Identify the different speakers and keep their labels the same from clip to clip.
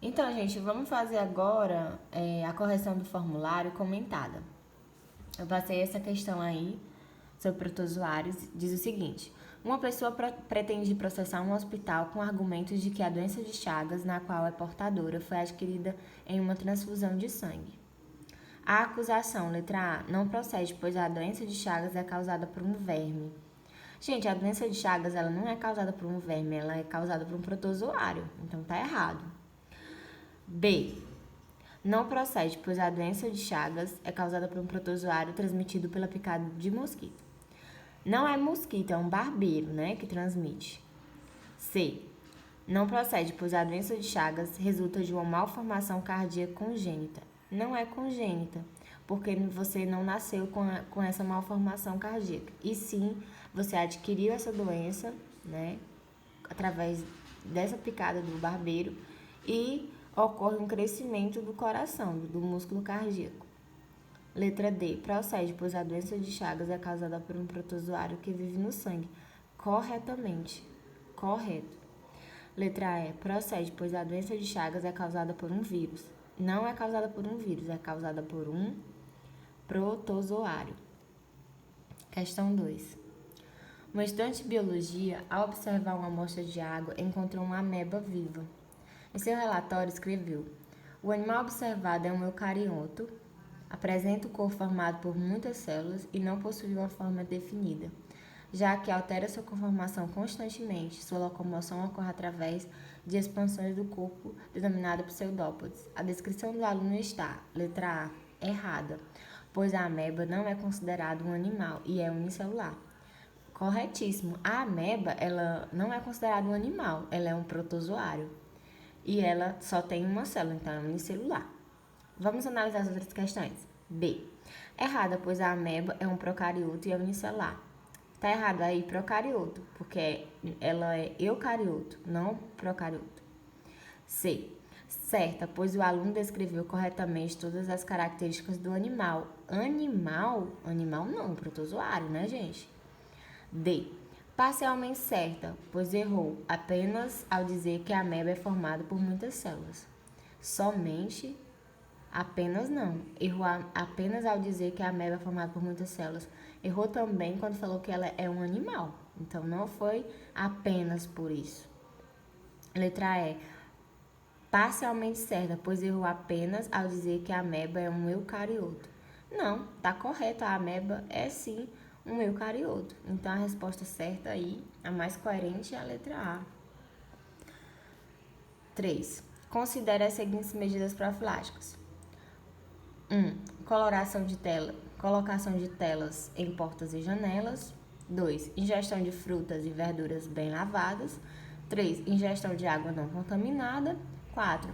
Speaker 1: Então, gente, vamos fazer agora a correção do formulário comentada. Eu passei essa questão aí sobre protozoários. Diz o seguinte: uma pessoa pretende processar um hospital com argumentos de que a doença de Chagas, na qual é portadora, foi adquirida em uma transfusão de sangue. A acusação, letra A, não procede, pois a doença de Chagas é causada por um verme. Gente, a doença de Chagas ela não é causada por um verme, ela é causada por um protozoário. Então tá errado. B. Não procede, pois a doença de Chagas é causada por um protozoário transmitido pela picada de mosquito. Não é mosquito, é um barbeiro, né, que transmite. C. Não procede, pois a doença de Chagas resulta de uma malformação cardíaca congênita. Não é congênita, porque você não nasceu com essa malformação cardíaca. E sim, você adquiriu essa doença, né, através dessa picada do barbeiro e ocorre um crescimento do coração, do músculo cardíaco. Letra D. Procede, pois a doença de Chagas é causada por um protozoário que vive no sangue. Corretamente. Correto. Letra E. Procede, pois a doença de Chagas é causada por um vírus. Não é causada por um vírus, é causada por um protozoário. Questão 2. Um estudante de biologia, ao observar uma amostra de água, encontrou uma ameba viva. Em seu relatório, escreveu: o animal observado é um eucarioto, apresenta o corpo formado por muitas células e não possui uma forma definida, já que altera sua conformação constantemente. Sua locomoção ocorre através de expansões do corpo, denominada pseudópodes. A descrição do aluno está, letra A, errada, pois a ameba não é considerada um animal e é unicelular. Corretíssimo. A ameba, ela não é considerada um animal, ela é um protozoário. E ela só tem uma célula, então é unicelular. Vamos analisar as outras questões. B. Errada, pois a ameba é um procarioto e é unicelular. Tá errado aí procarioto, porque ela é eucarioto, não procarioto. C. Certa, pois o aluno descreveu corretamente todas as características do animal. Animal? Animal não, protozoário, né, gente? D. Parcialmente certa, pois errou apenas ao dizer que a ameba é formada por muitas células. Somente, apenas não. Errou apenas ao dizer que a ameba é formada por muitas células. Errou também quando falou que ela é um animal. Então, não foi apenas por isso. Letra E. Parcialmente certa, pois errou apenas ao dizer que a ameba é um eucarioto. Não, tá correto, a ameba é sim um eucarioto. Então, a resposta certa aí, a mais coerente, é a letra A. 3. Considere as seguintes medidas profiláticas. 1. Colocação de telas em portas e janelas. 2. Ingestão de frutas e verduras bem lavadas. 3. Ingestão de água não contaminada. 4.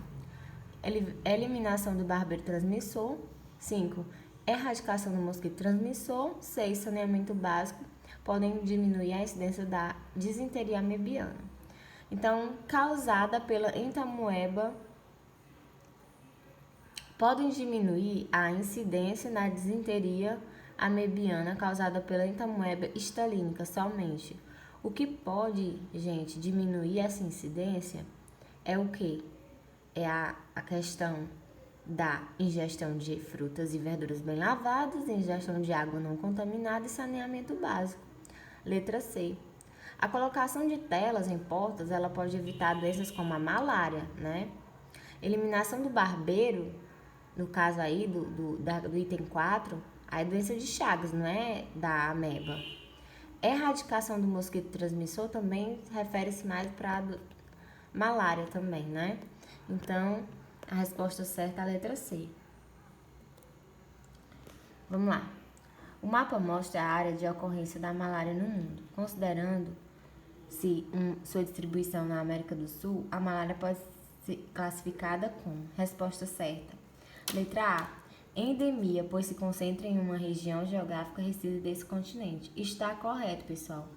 Speaker 1: Eliminação do barbeiro transmissor. 5. Erradicação do mosquito transmissor. 6. Saneamento básico. Podem diminuir a incidência da disenteria amebiana. Então, causada pela entamoeba, podem diminuir a incidência da disenteria amebiana causada pela entamoeba estalínica somente. O que pode, gente, diminuir essa incidência é o quê? É a questão da ingestão de frutas e verduras bem lavadas, ingestão de água não contaminada e saneamento básico. Letra C. A colocação de telas em portas, ela pode evitar doenças como a malária, né? Eliminação do barbeiro, no caso aí do item 4, a doença de Chagas, não é da ameba. Erradicação do mosquito transmissor também refere-se mais para malária também, né? Então, a resposta certa é a letra C. Vamos lá. O mapa mostra a área de ocorrência da malária no mundo. Considerando sua distribuição na América do Sul, a malária pode ser classificada como resposta certa. Letra A. Endemia, pois se concentra em uma região geográfica restrita desse continente. Está correto, pessoal.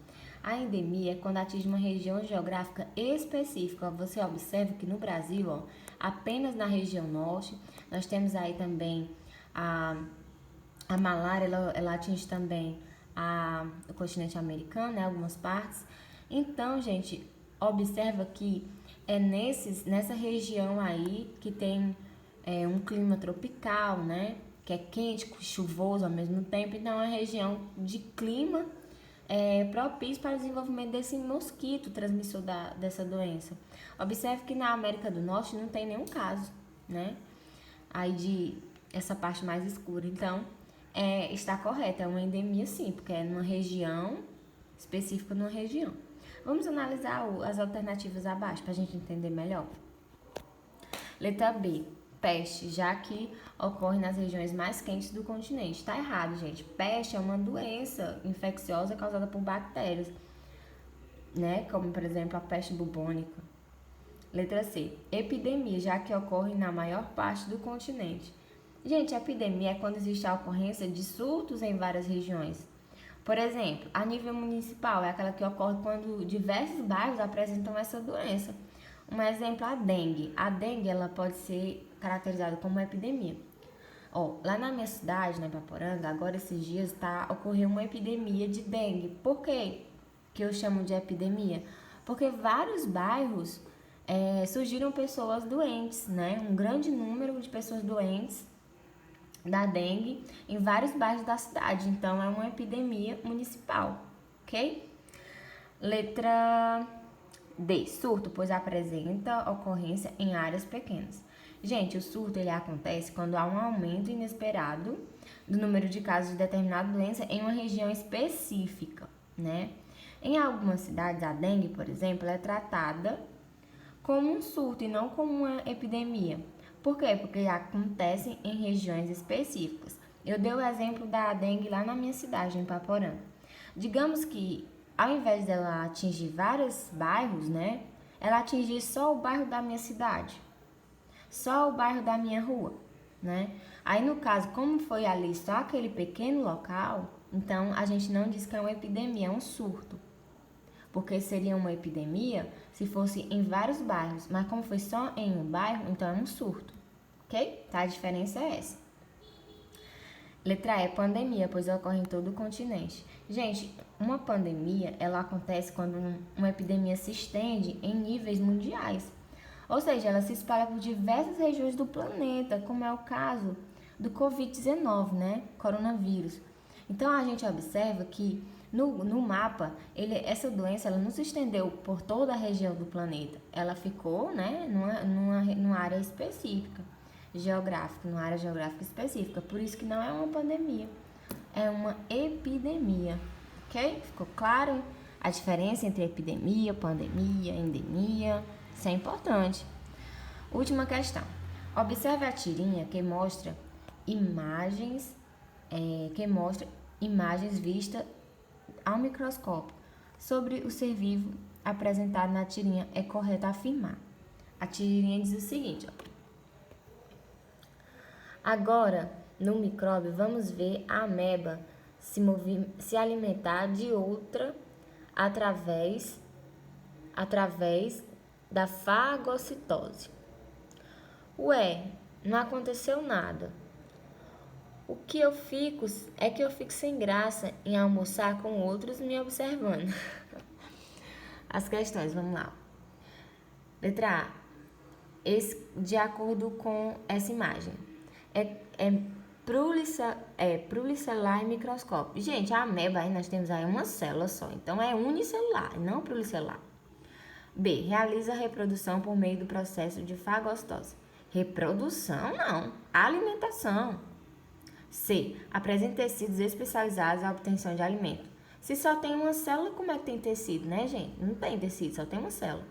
Speaker 1: A endemia é quando atinge uma região geográfica específica. Você observa que no Brasil, apenas na região norte, nós temos aí também a malária, ela atinge também o continente americano, né, algumas partes. Então, gente, observa que é nessa região aí que tem um clima tropical, né? Que é quente, chuvoso ao mesmo tempo. Então, é uma região de clima propício para o desenvolvimento desse mosquito transmissor dessa doença. Observe que na América do Norte não tem nenhum caso, né? Aí de essa parte mais escura. Então, está correto, é uma endemia sim, porque é numa região específica, numa região. Vamos analisar as alternativas abaixo para a gente entender melhor. Letra B, peste, já que ocorre nas regiões mais quentes do continente. Está errado, gente. Peste é uma doença infecciosa causada por bactérias, né? Como, por exemplo, a peste bubônica. Letra C, epidemia, já que ocorre na maior parte do continente. Gente, epidemia é quando existe a ocorrência de surtos em várias regiões. Por exemplo, a nível municipal é aquela que ocorre quando diversos bairros apresentam essa doença. Um exemplo, a dengue. A dengue ela pode ser caracterizada como uma epidemia. Lá na minha cidade, na Ipaporanga, agora esses dias ocorreu uma epidemia de dengue. Por quê que eu chamo de epidemia? Porque vários bairros surgiram pessoas doentes, né? Um grande número de pessoas doentes da dengue em vários bairros da cidade. Então, é uma epidemia municipal, ok? Letra D, surto, pois apresenta ocorrência em áreas pequenas. Gente, o surto ele acontece quando há um aumento inesperado do número de casos de determinada doença em uma região específica, né? Em algumas cidades, a dengue, por exemplo, é tratada como um surto e não como uma epidemia. Por quê? Porque acontecem em regiões específicas. Eu dei o exemplo da dengue lá na minha cidade, em Ipaporanga. Digamos que, ao invés dela atingir vários bairros, né? Ela atingir só o bairro da minha cidade. Só o bairro da minha rua, né? Aí, no caso, como foi ali só aquele pequeno local, então a gente não diz que é uma epidemia, é um surto. Porque seria uma epidemia se fosse em vários bairros, mas como foi só em um bairro, então é um surto, ok? Tá? A diferença é essa. Letra E, pandemia, pois ocorre em todo o continente. Gente, uma pandemia, ela acontece quando uma epidemia se estende em níveis mundiais. Ou seja, ela se espalha por diversas regiões do planeta, como é o caso do Covid-19, né? Coronavírus. Então, a gente observa que no mapa, essa doença ela não se estendeu por toda a região do planeta. Ela ficou, né, numa área específica, numa área geográfica específica. Por isso que não é uma pandemia, é uma epidemia. Ok? Ficou claro a diferença entre epidemia, pandemia, endemia? Isso é importante. Última questão. Observe a tirinha que mostra imagens vistas ao microscópio sobre o ser vivo apresentado na tirinha. É correto afirmar. A tirinha diz o seguinte, ó. Agora, no micróbio, vamos ver a ameba se alimentar de outra através da fagocitose. Ué, não aconteceu nada. O que eu fico sem graça em almoçar com outros me observando. As questões, vamos lá. Letra A. De acordo com essa imagem. Pluricelular e microscópio. Gente, a ameba aí nós temos aí uma célula só. Então, é unicelular, não pluricelular. B. Realiza a reprodução por meio do processo de fagocitose. Reprodução, não. Alimentação. C. Apresenta tecidos especializados à obtenção de alimento. Se só tem uma célula, como é que tem tecido, né, gente? Não tem tecido, só tem uma célula.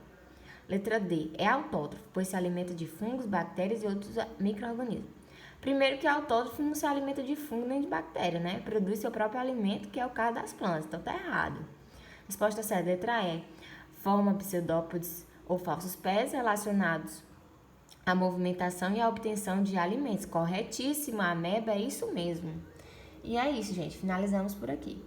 Speaker 1: Letra D. É autótrofo, pois se alimenta de fungos, bactérias e outros micro-organismos. Primeiro que autótrofo não se alimenta de fungo nem de bactéria, né? Produz seu próprio alimento, que é o caso das plantas. Então, tá errado. Resposta certa, letra E. Forma pseudópodes ou falsos pés relacionados à movimentação e à obtenção de alimentos. Corretíssimo, a ameba é isso mesmo. E é isso, gente. Finalizamos por aqui.